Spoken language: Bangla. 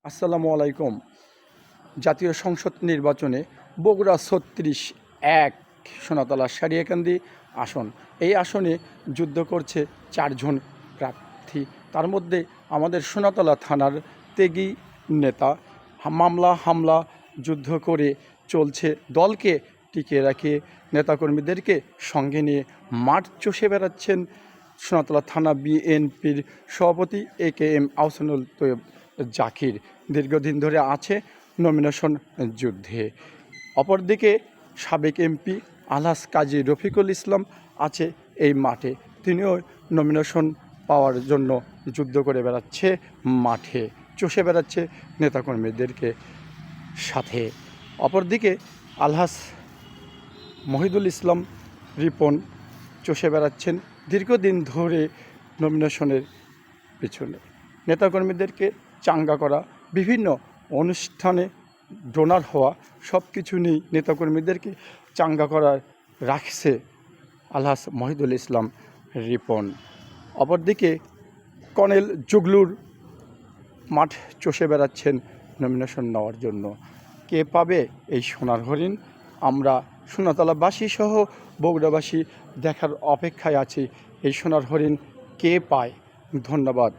আসসালামু আলাইকুম। জাতীয় সংসদ নির্বাচনে বগুড়া ৩৬-১ সোনাতলা সারিয়াকান্দি আসন, এই আসনে যুদ্ধ করছে ৪ জন প্রার্থী। তার মধ্যে আমাদের সোনাতলা থানার ত্যাগী নেতা মামলা হামলা যুদ্ধ করে চলছে, দলকে টিকিয়ে রাখে নেতাকর্মীদেরকে সঙ্গে নিয়ে মাঠ চষে বেড়াচ্ছেন সোনাতলা থানা বিএনপির সভাপতি AKM আহসানুল তৈয়ব জাকির। দীর্ঘদিন ধরে আছে নমিনেশন যুদ্ধে। অপরদিকে সাবেক এমপি আলহাজ কাজী রফিকুল ইসলাম আছে এই মাঠে, তিনিও নমিনেশন পাওয়ার জন্য যুদ্ধ করে বেড়াচ্ছে, মাঠে চষে বেড়াচ্ছে নেতাকর্মীদেরকে সাথে। অপরদিকে আলহাজ মহিদুল ইসলাম রিপন চষে বেড়াচ্ছেন দীর্ঘদিন ধরে নমিনেশনের পিছনে। নেতাকর্মীদেরকে চাঙ্গা করা, বিভিন্ন অনুষ্ঠানে ডোনার হওয়া, সব কিছু নিয়েই নেতাকর্মীদেরকে চাঙ্গা করার রাখছে আলহাজ মহিদুল ইসলাম রিপন। অপরদিকে কর্নেল জুগলুর মাঠ চষে বেড়াচ্ছেন নমিনেশন নেওয়ার জন্য। কে পাবে এই সোনার হরিণ? আমরা সোনাতলাবাসী সহ বগুড়াবাসী দেখার অপেক্ষায় আছি এই সোনার হরিণ কে পায়। ধন্যবাদ।